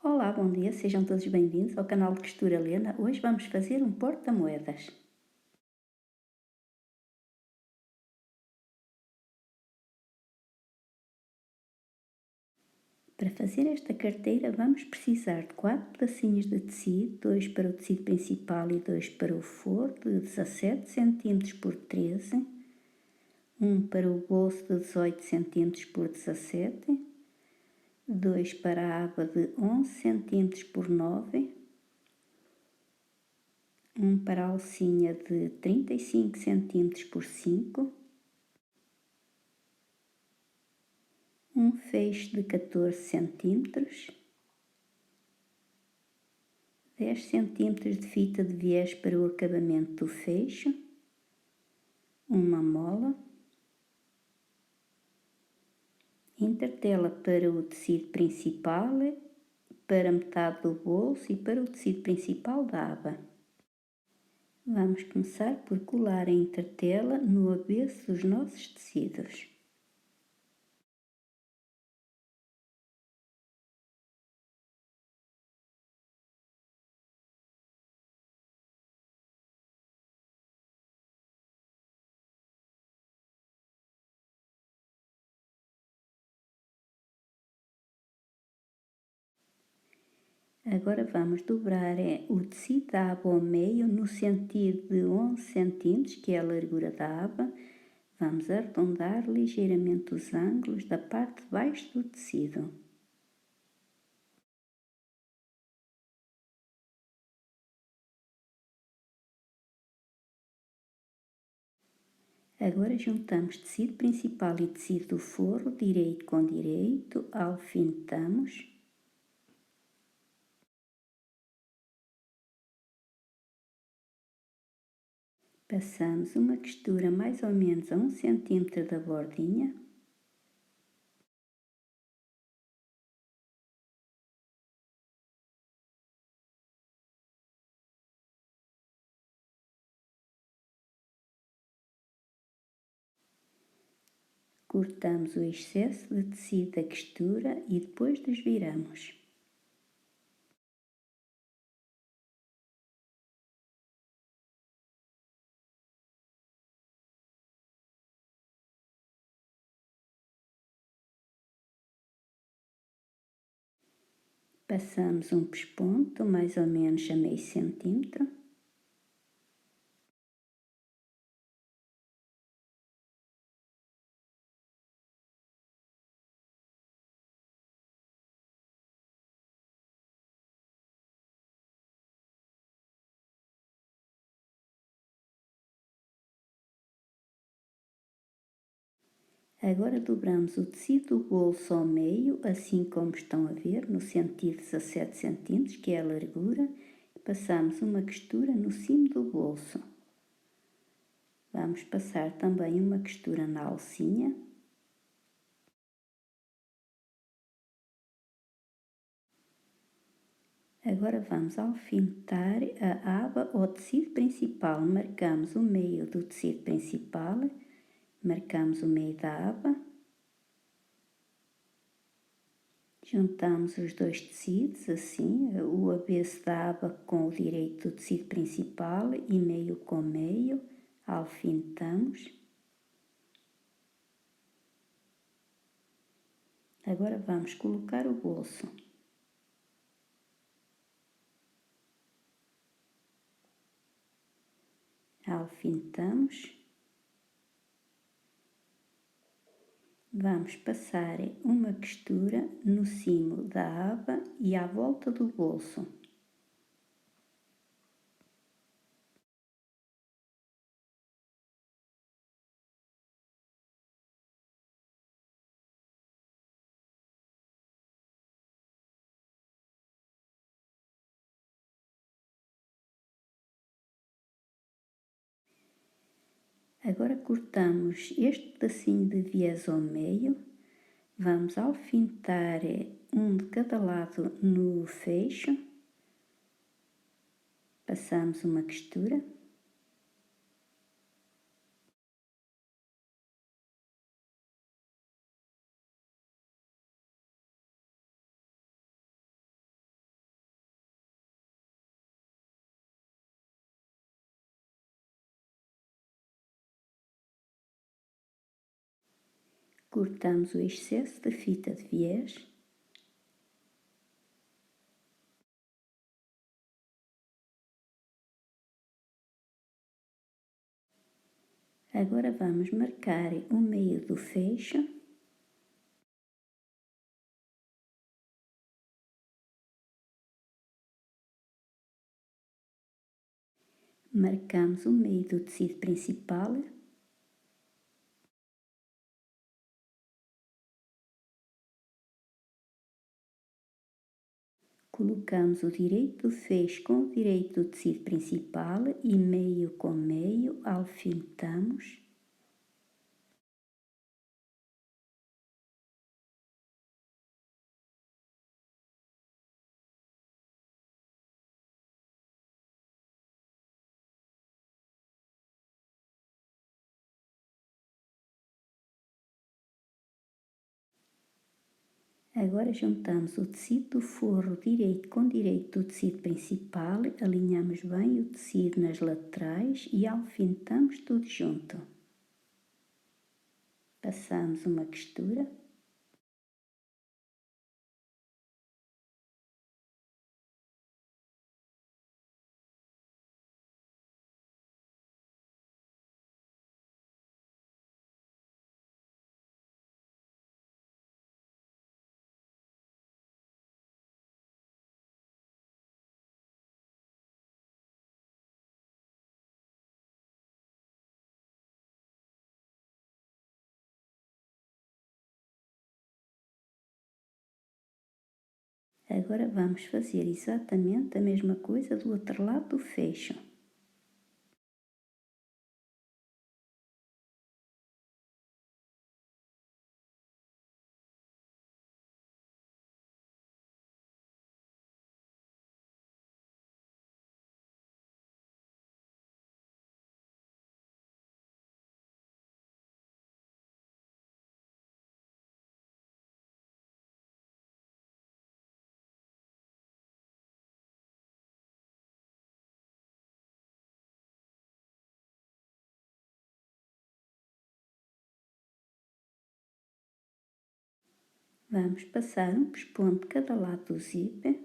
Olá, bom dia, sejam todos bem-vindos ao canal de Costura Lena. Hoje vamos fazer um porta-moedas. Para fazer esta carteira vamos precisar de 4 pedacinhos de tecido, 2 para o tecido principal e 2 para o forro, de 17 cm por 13, um para o bolso de 18 cm por 17, 2 para a aba de 11 cm por 9, um para a alcinha de 35 cm por 5, um feixe de 14 cm, 10 cm de fita de viés para o acabamento do fecho, uma mola, entretela para o tecido principal, para metade do bolso e para o tecido principal da aba. Vamos começar por colar a entretela no avesso dos nossos tecidos. Agora vamos dobrar o tecido da aba ao meio no sentido de 11 cm, que é a largura da aba. Vamos arredondar ligeiramente os ângulos da parte de baixo do tecido. Agora juntamos tecido principal e tecido do forro, direito com direito, alfinetamos. Passamos uma costura mais ou menos a 1 cm da bordinha. Cortamos o excesso de tecido da costura e depois desviramos. Passamos um pesponto mais ou menos a meio centímetro. Agora dobramos o tecido do bolso ao meio, assim como estão a ver, no sentido de 17 cm, que é a largura, e passamos uma costura no cimo do bolso. Vamos passar também uma costura na alcinha. Agora vamos alfinetar a aba ao tecido principal. Marcamos o meio do tecido principal, marcamos o meio da aba. Juntamos os dois tecidos, assim, o avesso da aba com o direito do tecido principal e meio com meio, alfinetamos. Agora vamos colocar o bolso. Alfinetamos. Vamos passar uma costura no cimo da aba e à volta do bolso. Agora cortamos este pedacinho de viés ao meio, vamos alfinetar um de cada lado no fecho, passamos uma costura. Cortamos o excesso de fita de viés. Agora vamos marcar o meio do fecho. Marcamos o meio do tecido principal. Colocamos o direito do fecho com o direito do tecido principal e meio com meio, alfinetamos. Agora juntamos o tecido do forro direito com direito do tecido principal, alinhamos bem o tecido nas laterais e alfinetamos tudo junto. Passamos uma costura. Agora vamos fazer exatamente a mesma coisa do outro lado do fecho. Vamos passar um pesponto de cada lado do zíper.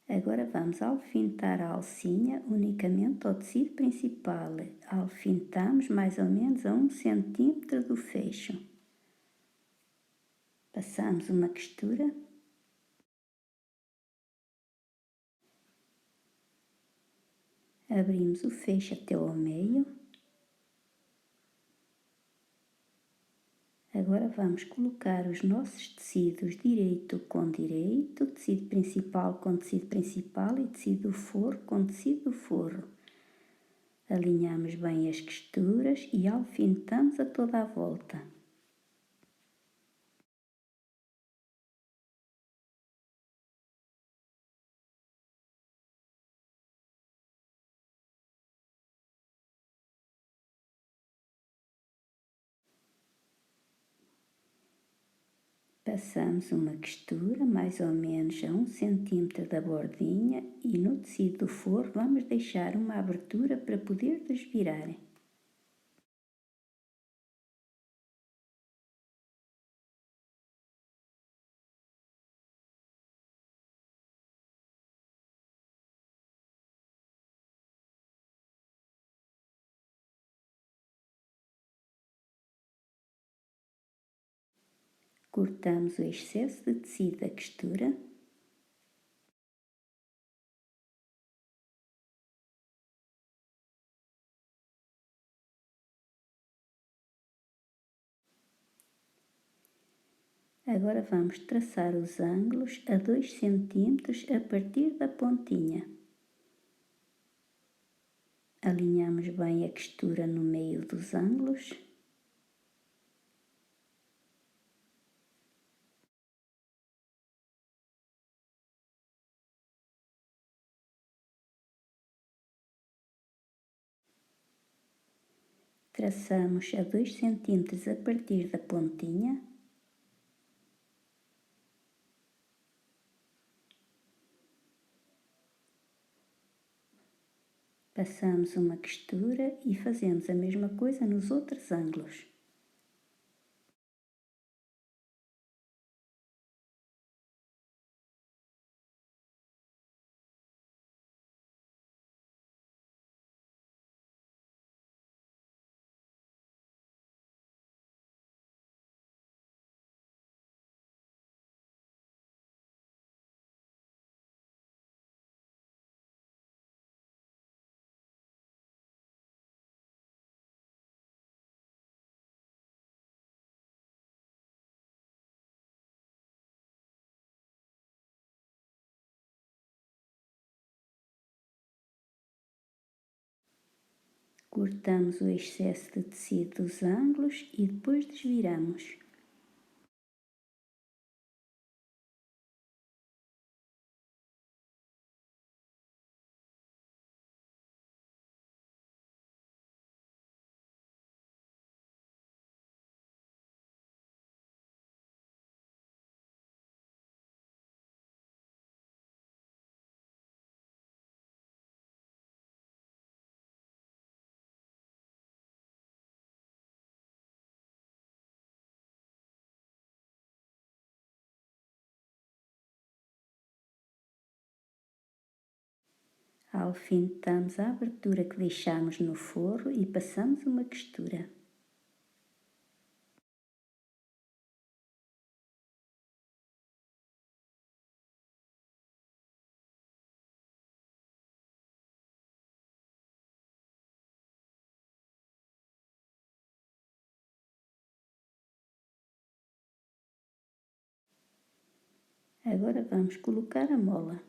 Agora vamos alfinetar a alcinha unicamente ao tecido principal. Alfinetamos mais ou menos a 1 centímetro do fecho. Passamos uma costura. Abrimos o fecho até ao meio. Agora vamos colocar os nossos tecidos direito com direito, tecido principal com tecido principal e tecido do forro com tecido do forro. Alinhamos bem as costuras e alfinetamos a toda a volta. Passamos uma costura mais ou menos a 1 centímetro da bordinha e no tecido do forro vamos deixar uma abertura para poder desvirar. Cortamos o excesso de tecido da costura. Agora vamos traçar os ângulos a 2 centímetros a partir da pontinha. Alinhamos bem a costura no meio dos ângulos. Traçamos a 2 cm a partir da pontinha. Passamos uma costura e fazemos a mesma coisa nos outros ângulos. Cortamos o excesso de tecido dos ângulos e depois desviramos. Alfinetamos a abertura que deixamos no forro e passamos uma costura. Agora vamos colocar a mola.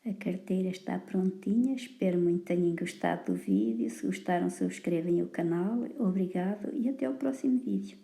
A carteira está prontinha, espero muito que tenham gostado do vídeo. Se gostaram, subscrevam o canal. Obrigado e até o próximo vídeo.